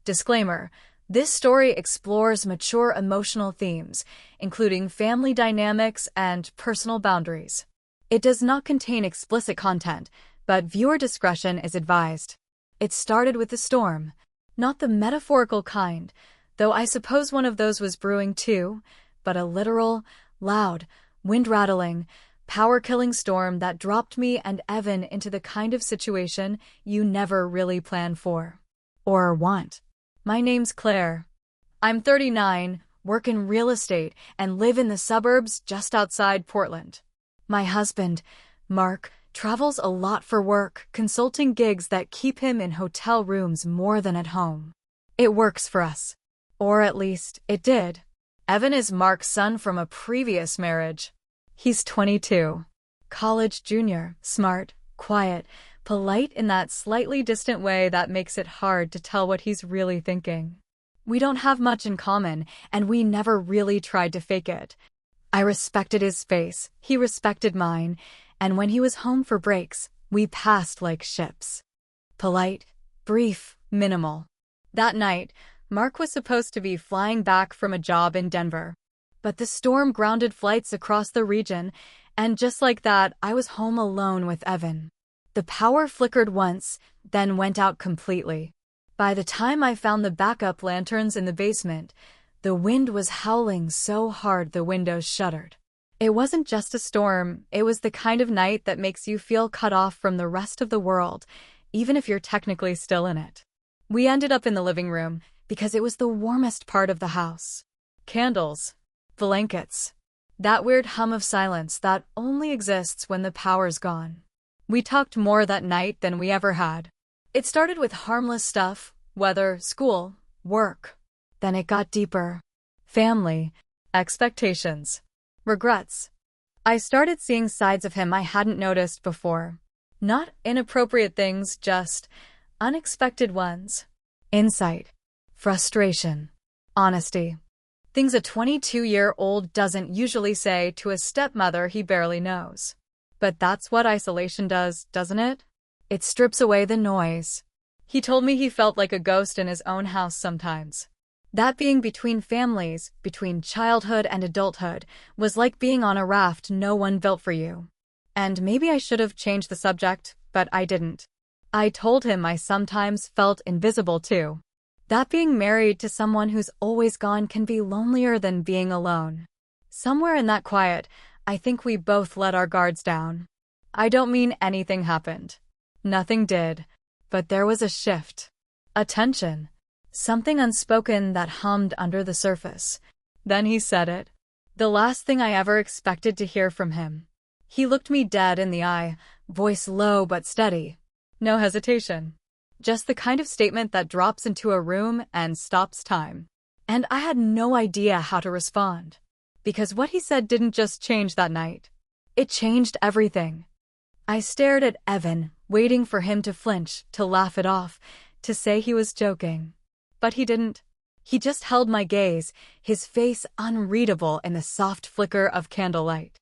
Disclaimer: this story explores mature emotional themes, including family dynamics and personal boundaries. It does not contain explicit content, but viewer discretion is advised. It started with the storm. Not the metaphorical kind, though I suppose one of those was brewing too, but a literal, loud, wind-rattling, power-killing storm that dropped me and Evan into the kind of situation you never really plan for. Or want. My name's Claire. I'm 39, work in real estate, and live in the suburbs just outside Portland. My husband, Mark, travels a lot for work, consulting gigs that keep him in hotel rooms more than at home. It works for us. Or at least, it did. Evan is Mark's son from a previous marriage. He's 22. College junior, smart, quiet, polite in that slightly distant way that makes it hard to tell what he's really thinking. We don't have much in common, and we never really tried to fake it. I respected his space, he respected mine, and when he was home for breaks, we passed like ships. Polite, brief, minimal. That night, Mark was supposed to be flying back from a job in Denver. But the storm grounded flights across the region, and just like that, I was home alone with Evan. The power flickered once, then went out completely. By the time I found the backup lanterns in the basement, the wind was howling so hard the windows shuddered. It wasn't just a storm, it was the kind of night that makes you feel cut off from the rest of the world, even if you're technically still in it. We ended up in the living room, because it was the warmest part of the house. Candles. Blankets. That weird hum of silence that only exists when the power's gone. We talked more that night than we ever had. It started with harmless stuff, weather, school, work. Then it got deeper. Family. Expectations. Regrets. I started seeing sides of him I hadn't noticed before. Not inappropriate things, just unexpected ones. Insight. Frustration. Honesty. Things a 22-year-old doesn't usually say to a stepmother he barely knows. But that's what isolation does, doesn't it? It strips away the noise. He told me he felt like a ghost in his own house sometimes. That being between families, between childhood and adulthood, was like being on a raft no one built for you. And maybe I should have changed the subject, but I didn't. I told him I sometimes felt invisible too. That being married to someone who's always gone can be lonelier than being alone. Somewhere in that quiet, I think we both let our guards down. I don't mean anything happened. Nothing did. But there was a shift. A tension. Something unspoken that hummed under the surface. Then he said it. The last thing I ever expected to hear from him. He looked me dead in the eye, voice low but steady. No hesitation. Just the kind of statement that drops into a room and stops time. And I had no idea how to respond. Because what he said didn't just change that night. It changed everything. I stared at Evan, waiting for him to flinch, to laugh it off, to say he was joking. But he didn't. He just held my gaze, his face unreadable in the soft flicker of candlelight.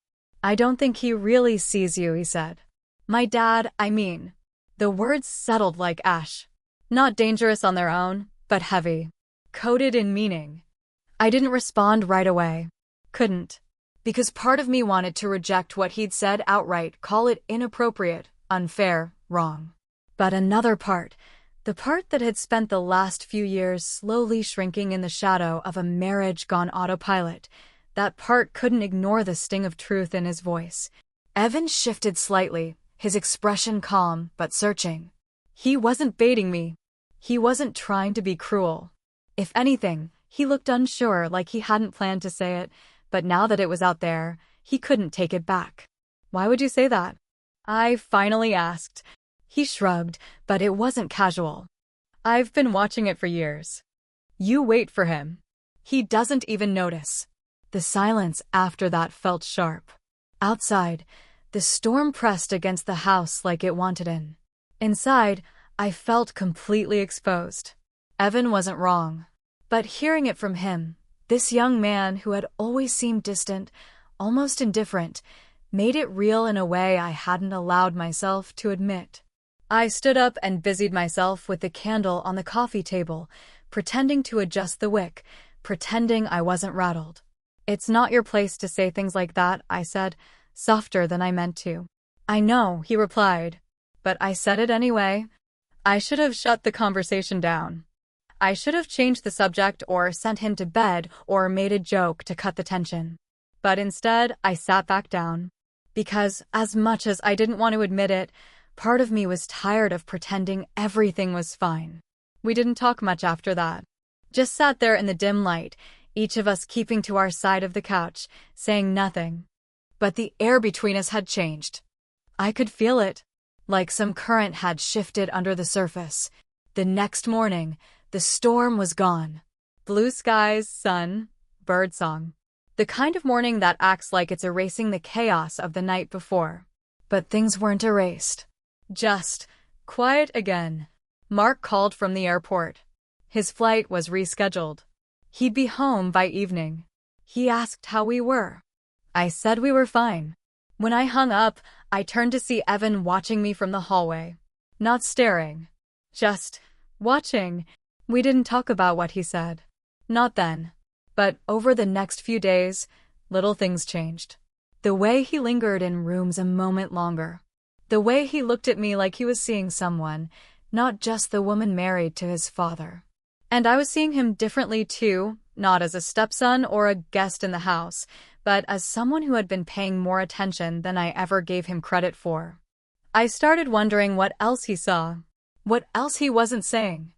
I don't think he really sees you, he said. My dad, I mean. The words settled like ash. Not dangerous on their own, but heavy. Coated in meaning. I didn't respond right away. Couldn't. Because part of me wanted to reject what he'd said outright, call it inappropriate, unfair, wrong. But another part, the part that had spent the last few years slowly shrinking in the shadow of a marriage gone autopilot, that part couldn't ignore the sting of truth in his voice. Evan shifted slightly, his expression calm but searching. He wasn't baiting me. He wasn't trying to be cruel. If anything, he looked unsure, like he hadn't planned to say it, but now that it was out there, he couldn't take it back. Why would you say that? I finally asked. He shrugged, but it wasn't casual. I've been watching it for years. You wait for him. He doesn't even notice. The silence after that felt sharp. Outside, the storm pressed against the house like it wanted in. Inside, I felt completely exposed. Evan wasn't wrong. But hearing it from him, this young man who had always seemed distant, almost indifferent, made it real in a way I hadn't allowed myself to admit. I stood up and busied myself with the candle on the coffee table, pretending to adjust the wick, pretending I wasn't rattled. "It's not your place to say things like that," I said, softer than I meant to. "I know," he replied, "but I said it anyway." I should have shut the conversation down. I should have changed the subject or sent him to bed or made a joke to cut the tension. But instead, I sat back down. Because, as much as I didn't want to admit it, part of me was tired of pretending everything was fine. We didn't talk much after that. Just sat there in the dim light, each of us keeping to our side of the couch, saying nothing. But the air between us had changed. I could feel it, like some current had shifted under the surface. The next morning, the storm was gone. Blue skies, sun, birdsong. The kind of morning that acts like it's erasing the chaos of the night before. But things weren't erased. Just quiet again. Mark called from the airport. His flight was rescheduled. He'd be home by evening. He asked how we were. I said we were fine. When I hung up, I turned to see Evan watching me from the hallway. Not staring. Just watching. We didn't talk about what he said. Not then. But over the next few days, little things changed. The way he lingered in rooms a moment longer. The way he looked at me like he was seeing someone, not just the woman married to his father. And I was seeing him differently too, not as a stepson or a guest in the house, but as someone who had been paying more attention than I ever gave him credit for. I started wondering what else he saw, what else he wasn't saying.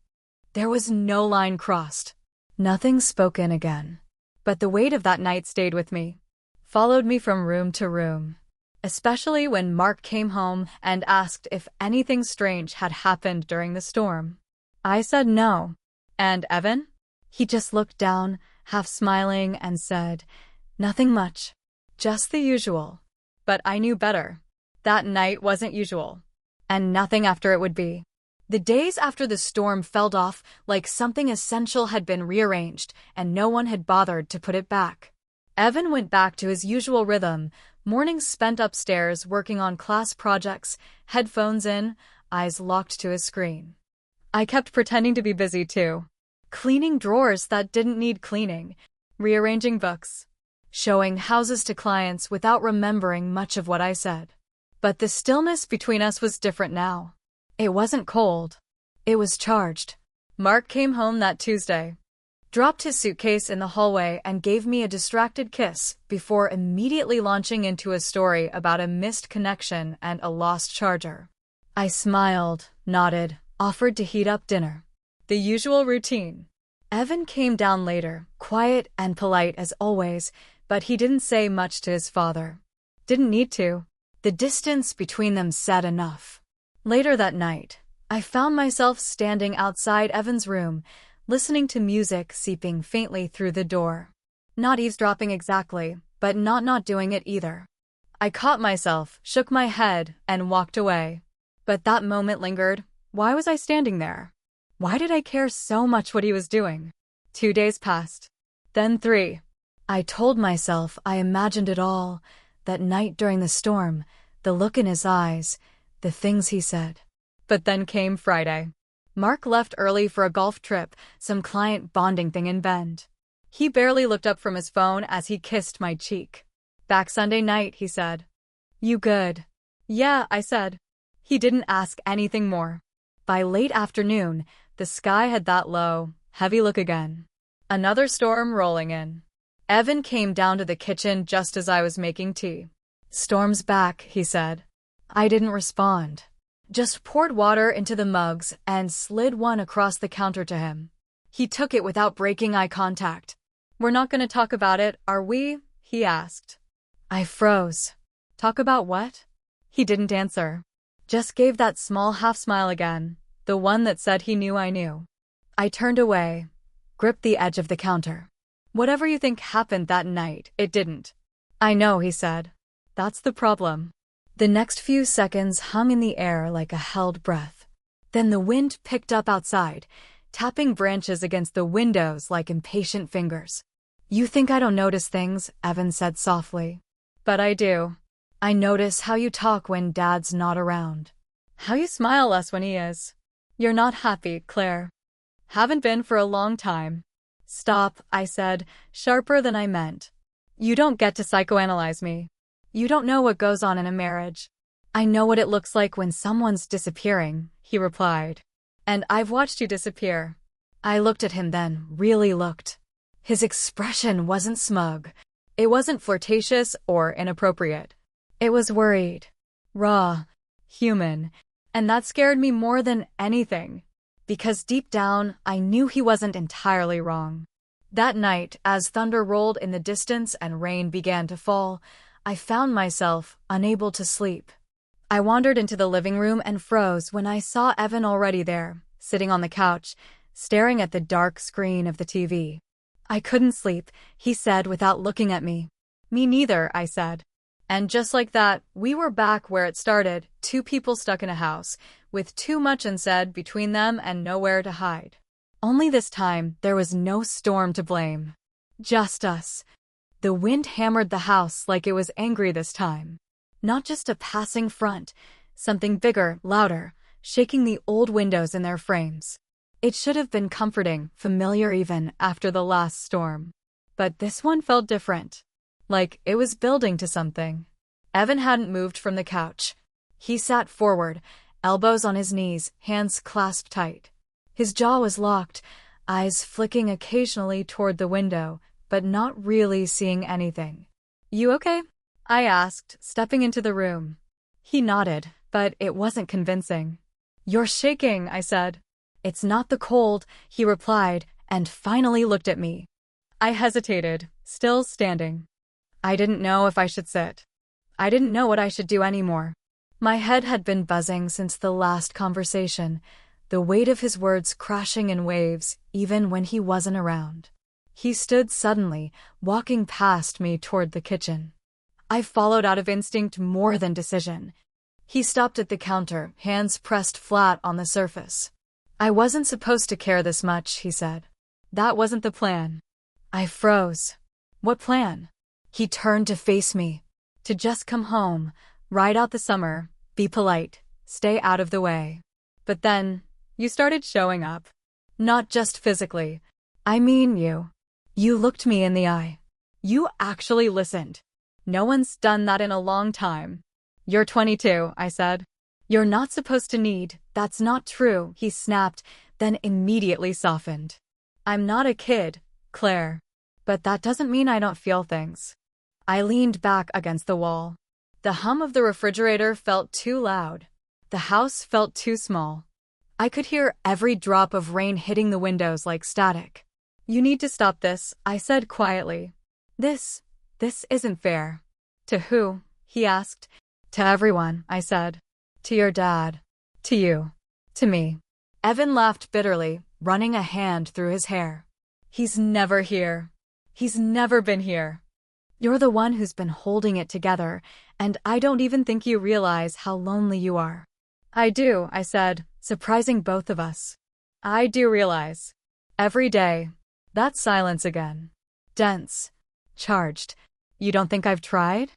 There was no line crossed. Nothing spoken again. But the weight of that night stayed with me, followed me from room to room, especially when Mark came home and asked if anything strange had happened during the storm. I said no. "And Evan?" He just looked down, half smiling, and said, "Nothing much. Just the usual." But I knew better. That night wasn't usual. And nothing after it would be. The days after the storm felt off like something essential had been rearranged and no one had bothered to put it back. Evan went back to his usual rhythm, mornings spent upstairs working on class projects, headphones in, eyes locked to his screen. I kept pretending to be busy too. Cleaning drawers that didn't need cleaning, rearranging books, showing houses to clients without remembering much of what I said. But the stillness between us was different now. It wasn't cold. It was charged. Mark came home that Tuesday, dropped his suitcase in the hallway and gave me a distracted kiss before immediately launching into a story about a missed connection and a lost charger. I smiled, nodded, offered to heat up dinner. The usual routine. Evan came down later, quiet and polite as always, but he didn't say much to his father. Didn't need to. The distance between them said enough. Later that night, I found myself standing outside Evan's room, listening to music seeping faintly through the door. Not eavesdropping exactly, but not doing it either. I caught myself, shook my head, and walked away. But that moment lingered. Why was I standing there? Why did I care so much what he was doing? 2 days passed. Then 3. I told myself I imagined it all, that night during the storm, the look in his eyes, the things he said. But then came Friday. Mark left early for a golf trip, some client bonding thing in Bend. He barely looked up from his phone as he kissed my cheek. "Back Sunday night," he said. "You good?" "Yeah," I said. He didn't ask anything more. By late afternoon, the sky had that low, heavy look again. Another storm rolling in. Evan came down to the kitchen just as I was making tea. "Storm's back," he said. I didn't respond. Just poured water into the mugs and slid one across the counter to him. He took it without breaking eye contact. "We're not going to talk about it, are we?" he asked. I froze. "Talk about what?" He didn't answer. Just gave that small half smile again, the one that said he knew I knew. I turned away, gripped the edge of the counter. "Whatever you think happened that night, it didn't." "I know," he said. "That's the problem." The next few seconds hung in the air like a held breath. Then the wind picked up outside, tapping branches against the windows like impatient fingers. "You think I don't notice things," Evan said softly. "But I do. I notice how you talk when Dad's not around. How you smile less when he is. You're not happy, Claire. Haven't been for a long time. Stop, I said, sharper than I meant. You don't get to psychoanalyze me. You don't know what goes on in a marriage. I know what it looks like when someone's disappearing, he replied. And I've watched you disappear. I looked at him then, really looked. His expression wasn't smug. It wasn't flirtatious or inappropriate. It was worried, raw, human, and that scared me more than anything. Because deep down, I knew he wasn't entirely wrong. That night, as thunder rolled in the distance and rain began to fall, I found myself unable to sleep. I wandered into the living room and froze when I saw Evan already there, sitting on the couch, staring at the dark screen of the TV. I couldn't sleep, he said without looking at me. Me neither, I said. And just like that, we were back where it started, two people stuck in a house, with too much unsaid between them and nowhere to hide. Only this time, there was no storm to blame. Just us. The wind hammered the house like it was angry this time. Not just a passing front, something bigger, louder, shaking the old windows in their frames. It should have been comforting, familiar even, after the last storm. But this one felt different. Like it was building to something. Evan hadn't moved from the couch. He sat forward, elbows on his knees, hands clasped tight. His jaw was locked, eyes flicking occasionally toward the window, but not really seeing anything. You okay? I asked, stepping into the room. He nodded, but it wasn't convincing. You're shaking, I said. It's not the cold, he replied, and finally looked at me. I hesitated, still standing. I didn't know if I should sit. I didn't know what I should do anymore. My head had been buzzing since the last conversation, the weight of his words crashing in waves, even when he wasn't around. He stood suddenly, walking past me toward the kitchen. I followed out of instinct more than decision. He stopped at the counter, hands pressed flat on the surface. I wasn't supposed to care this much, he said. That wasn't the plan. I froze. What plan? He turned to face me. To just come home, ride out the summer, be polite, stay out of the way. But then, you started showing up. Not just physically. I mean you. You looked me in the eye. You actually listened. No one's done that in a long time. You're 22, I said. You're not supposed to need, that's not true, he snapped, then immediately softened. I'm not a kid, Claire. But that doesn't mean I don't feel things. I leaned back against the wall. The hum of the refrigerator felt too loud. The house felt too small. I could hear every drop of rain hitting the windows like static. You need to stop this, I said quietly. This isn't fair. To who? He asked. To everyone, I said. To your dad. To you. To me. Evan laughed bitterly, running a hand through his hair. He's never here. He's never been here. You're the one who's been holding it together, and I don't even think you realize how lonely you are. I do, I said, surprising both of us. I do realize. Every day. That silence again. Dense. Charged. You don't think I've tried?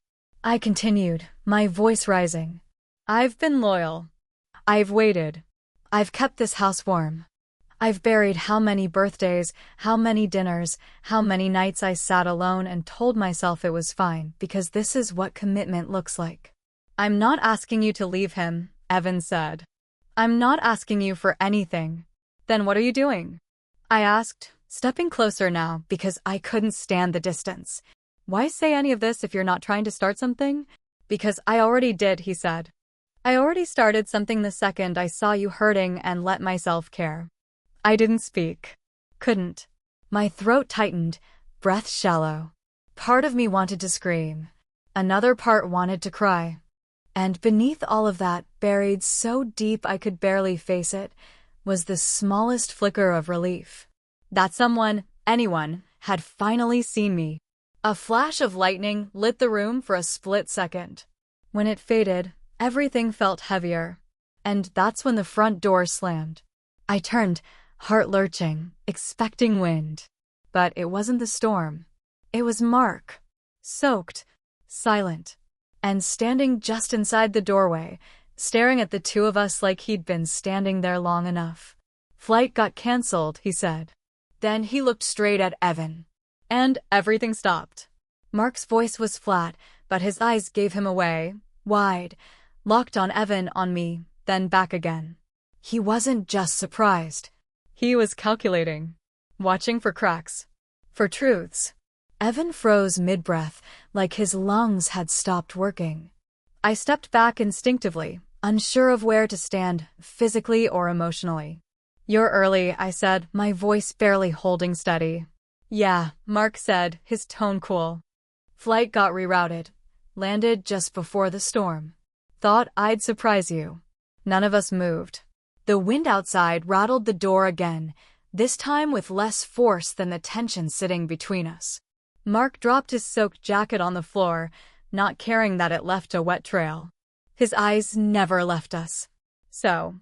I continued, my voice rising. I've been loyal. I've waited. I've kept this house warm. I've buried how many birthdays, how many dinners, how many nights I sat alone and told myself it was fine because this is what commitment looks like. I'm not asking you to leave him, Evan said. I'm not asking you for anything. Then what are you doing? I asked, stepping closer now because I couldn't stand the distance. Why say any of this if you're not trying to start something? Because I already did, he said. I already started something the second I saw you hurting and let myself care. I didn't speak. Couldn't. My throat tightened, breath shallow. Part of me wanted to scream. Another part wanted to cry. And beneath all of that, buried so deep I could barely face it, was the smallest flicker of relief. That someone, anyone, had finally seen me. A flash of lightning lit the room for a split second. When it faded, everything felt heavier. And that's when the front door slammed. I turned, heart lurching, expecting wind. But it wasn't the storm. It was Mark. Soaked, silent, and standing just inside the doorway, staring at the two of us like he'd been standing there long enough. Flight got cancelled, he said. Then he looked straight at Evan. And everything stopped. Mark's voice was flat, but his eyes gave him away, wide, locked on Evan, on me, then back again. He wasn't just surprised. He was calculating, watching for cracks, for truths. Evan froze mid-breath, like his lungs had stopped working. I stepped back instinctively, unsure of where to stand, physically or emotionally. "You're early," I said, my voice barely holding steady. "Yeah," Mark said, his tone cool. "Flight got rerouted. Landed just before the storm. Thought I'd surprise you." None of us moved. The wind outside rattled the door again, this time with less force than the tension sitting between us. Mark dropped his soaked jacket on the floor, not caring that it left a wet trail. His eyes never left us. "So,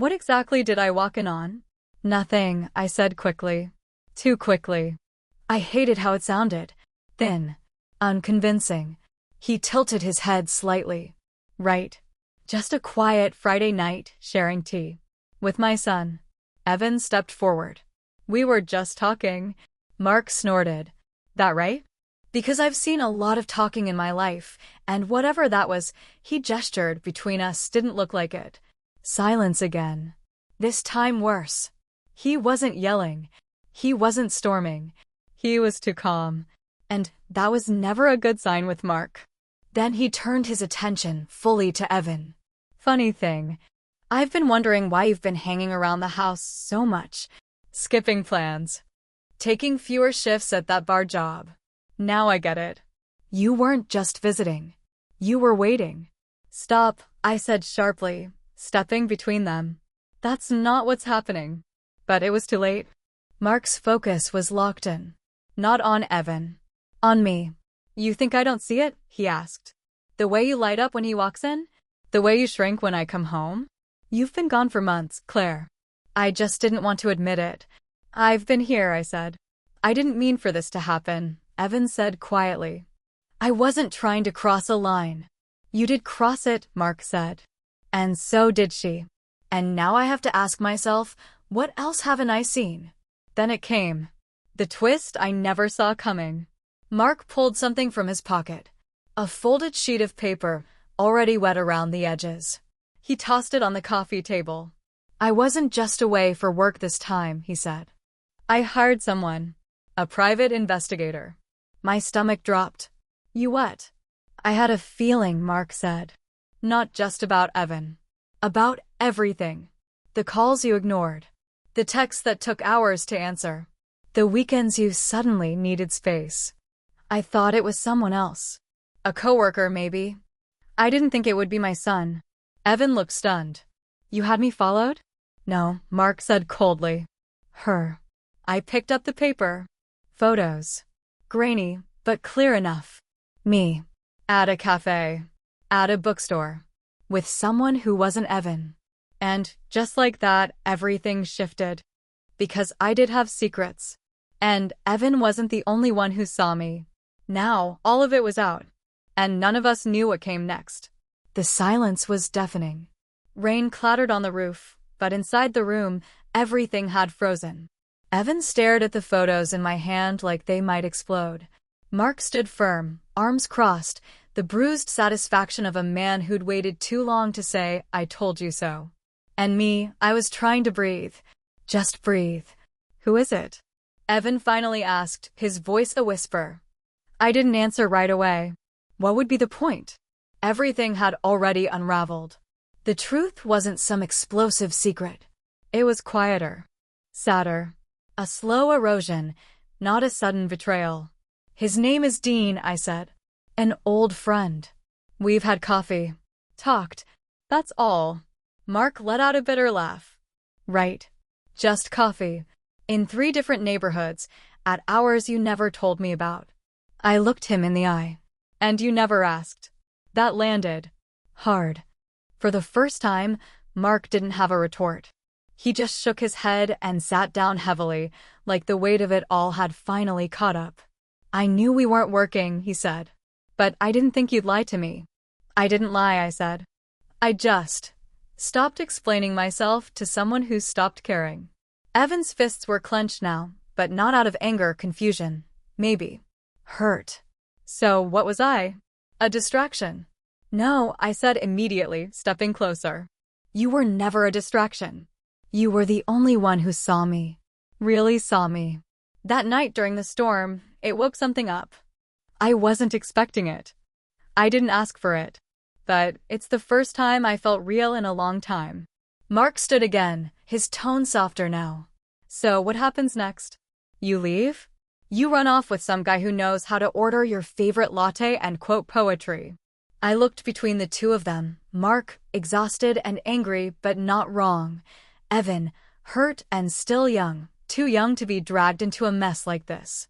what exactly did I walk in on?" "Nothing," I said quickly. Too quickly. I hated how it sounded. Thin. Unconvincing. He tilted his head slightly. "Right. Just a quiet Friday night, sharing tea. With my son." Evan stepped forward. "We were just talking." Mark snorted. "That right?" "Because I've seen a lot of talking in my life, and whatever that was, he gestured between us, didn't look like it." Silence again. This time worse. He wasn't yelling. He wasn't storming. He was too calm. And that was never a good sign with Mark. Then he turned his attention fully to Evan. "Funny thing. I've been wondering why you've been hanging around the house so much. Skipping plans. Taking fewer shifts at that bar job. Now I get it. You weren't just visiting. You were waiting." "Stop," I said sharply, stepping between them. "That's not what's happening." But it was too late. Mark's focus was locked in. Not on Evan. On me. "You think I don't see it?" he asked. "The way you light up when he walks in? The way you shrink when I come home? You've been gone for months, Claire." I just didn't want to admit it. "I've been here," I said. "I didn't mean for this to happen," Evan said quietly. "I wasn't trying to cross a line." "You did cross it," Mark said. "And so did she. And now I have to ask myself, what else haven't I seen?" Then it came. The twist I never saw coming. Mark pulled something from his pocket. A folded sheet of paper, already wet around the edges. He tossed it on the coffee table. "I wasn't just away for work this time," he said. "I hired someone. A private investigator." My stomach dropped. "You what?" "I had a feeling," Mark said. "Not just about Evan. About everything. The calls you ignored. The texts that took hours to answer. The weekends you suddenly needed space. I thought it was someone else. A coworker, maybe. I didn't think it would be my son." Evan looked stunned. "You had me followed?" "No," Mark said coldly. "Her." I picked up the paper. Photos. Grainy, but clear enough. Me. At a cafe. At a bookstore. With someone who wasn't Evan. And, just like that, everything shifted. Because I did have secrets. And Evan wasn't the only one who saw me. Now, all of it was out. And none of us knew what came next. The silence was deafening. Rain clattered on the roof, but inside the room, everything had frozen. Evan stared at the photos in my hand like they might explode. Mark stood firm, arms crossed, the bruised satisfaction of a man who'd waited too long to say, "I told you so." And me, I was trying to breathe. Just breathe. "Who is it?" Evan finally asked, his voice a whisper. I didn't answer right away. What would be the point? Everything had already unraveled. The truth wasn't some explosive secret. It was quieter. Sadder. A slow erosion, not a sudden betrayal. "His name is Dean," I said. "An old friend. We've had coffee. Talked. That's all." Mark let out a bitter laugh. "Right. Just coffee. In 3 different neighborhoods, at hours you never told me about." I looked him in the eye. "And you never asked." That landed. Hard. For the first time, Mark didn't have a retort. He just shook his head and sat down heavily, like the weight of it all had finally caught up. "I knew we weren't working," he said. "But I didn't think you'd lie to me." "I didn't lie," I said. "I just stopped explaining myself to someone who stopped caring." Evan's fists were clenched now, but not out of anger, confusion. Maybe hurt. So what was I? A distraction? No, I said immediately, stepping closer. You were never a distraction. You were the only one who saw me. Really saw me. That night during the storm, it woke something up. I wasn't expecting it. I didn't ask for it. But it's the first time I felt real in a long time. Mark stood again, his tone softer now. So what happens next? You leave? You run off with some guy who knows how to order your favorite latte and quote poetry. I looked between the two of them, Mark, exhausted and angry, but not wrong. Evan, hurt and still young, too young to be dragged into a mess like this.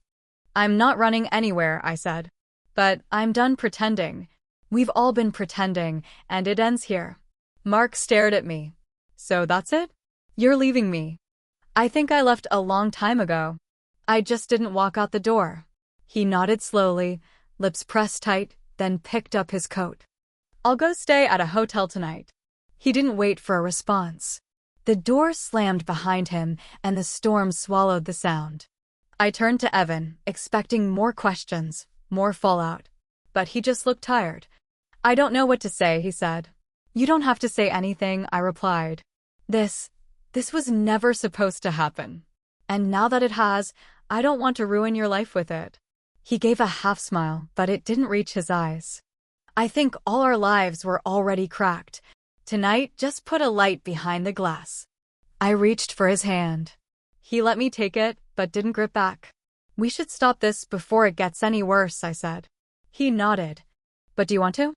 I'm not running anywhere, I said. But I'm done pretending. We've all been pretending, and it ends here. Mark stared at me. So that's it? You're leaving me. I think I left a long time ago. I just didn't walk out the door. He nodded slowly, lips pressed tight, then picked up his coat. I'll go stay at a hotel tonight. He didn't wait for a response. The door slammed behind him, and the storm swallowed the sound. I turned to Evan, expecting more questions, more fallout. But he just looked tired. I don't know what to say, he said. You don't have to say anything, I replied. This was never supposed to happen. And now that it has, I don't want to ruin your life with it. He gave a half smile, but it didn't reach his eyes. I think all our lives were already cracked. Tonight, just put a light behind the glass. I reached for his hand. He let me take it, but didn't grip back. We should stop this before it gets any worse, I said. He nodded. But do you want to?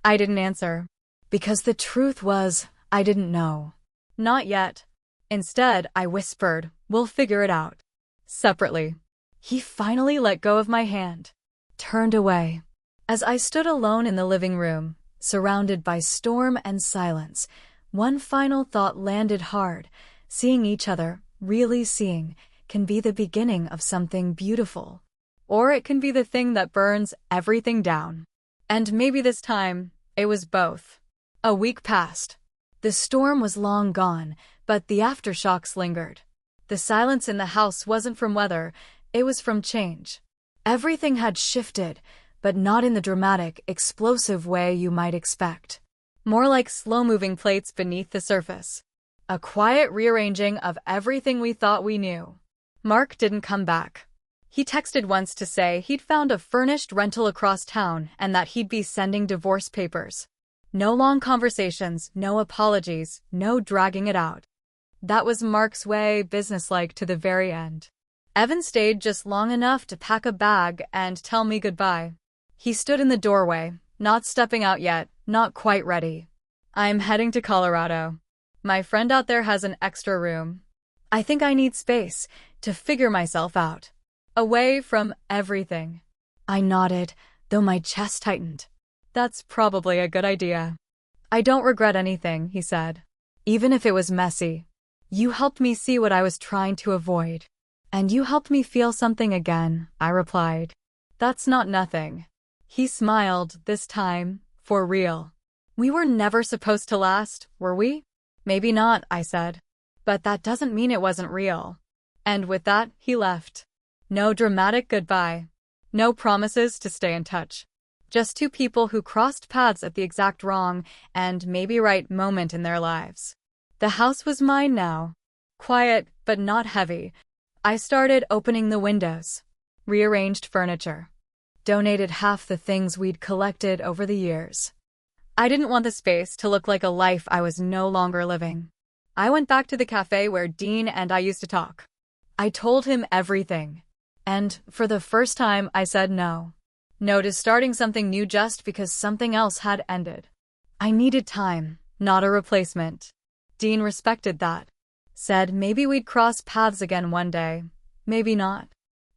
I didn't answer. Because the truth was, I didn't know. Not yet. Instead, I whispered, we'll figure it out. Separately. He finally let go of my hand. Turned away. As I stood alone in the living room, surrounded by storm and silence, one final thought landed hard. Seeing each other, really seeing, can be the beginning of something beautiful. Or it can be the thing that burns everything down. And maybe this time, it was both. A week passed. The storm was long gone, but the aftershocks lingered. The silence in the house wasn't from weather, it was from change. Everything had shifted, but not in the dramatic, explosive way you might expect. More like slow-moving plates beneath the surface. A quiet rearranging of everything we thought we knew. Mark didn't come back. He texted once to say he'd found a furnished rental across town and that he'd be sending divorce papers. No long conversations, no apologies, no dragging it out. That was Mark's way, businesslike to the very end. Evan stayed just long enough to pack a bag and tell me goodbye. He stood in the doorway, not stepping out yet, not quite ready. I'm heading to Colorado. My friend out there has an extra room. I think I need space to figure myself out. Away from everything. I nodded, though my chest tightened. That's probably a good idea. I don't regret anything, he said. Even if it was messy. You helped me see what I was trying to avoid. And you helped me feel something again, I replied. That's not nothing. He smiled, this time, for real. We were never supposed to last, were we? Maybe not, I said. But that doesn't mean it wasn't real. And with that, he left. No dramatic goodbye. No promises to stay in touch. Just two people who crossed paths at the exact wrong and maybe right moment in their lives. The house was mine now. Quiet, but not heavy. I started opening the windows. Rearranged furniture. Donated half the things we'd collected over the years. I didn't want the space to look like a life I was no longer living. I went back to the cafe where Dean and I used to talk. I told him everything. And, for the first time, I said no. No to starting something new just because something else had ended. I needed time, not a replacement. Dean respected that. Said maybe we'd cross paths again one day. Maybe not.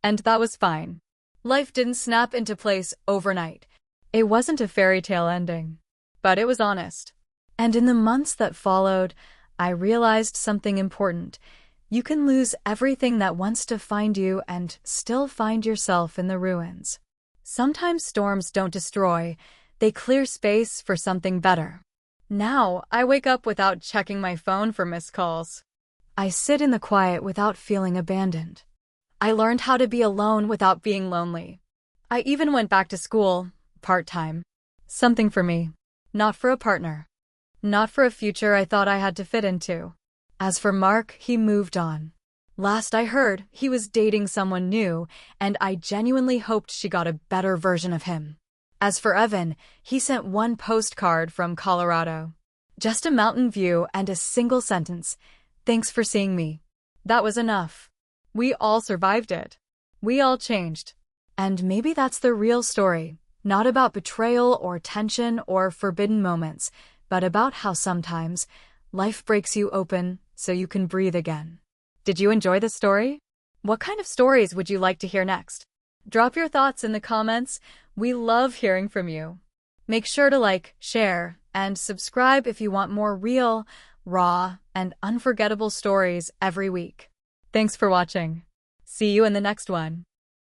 And that was fine. Life didn't snap into place overnight. It wasn't a fairy tale ending. But it was honest. And in the months that followed, I realized something important. You can lose everything that wants to find you and still find yourself in the ruins. Sometimes storms don't destroy, they clear space for something better. Now, I wake up without checking my phone for missed calls. I sit in the quiet without feeling abandoned. I learned how to be alone without being lonely. I even went back to school, part-time. Something for me, not for a partner. Not for a future I thought I had to fit into. As for Mark, he moved on. Last I heard, he was dating someone new, and I genuinely hoped she got a better version of him. As for Evan, he sent one postcard from Colorado. Just a mountain view and a single sentence. "Thanks for seeing me." That was enough. We all survived it. We all changed. And maybe that's the real story. Not about betrayal or tension or forbidden moments, but about how sometimes life breaks you open so you can breathe again. Did you enjoy the story? What kind of stories would you like to hear next? Drop your thoughts in the comments. We love hearing from you. Make sure to like, share, and subscribe if you want more real, raw, and unforgettable stories every week. Thanks for watching. See you in the next one.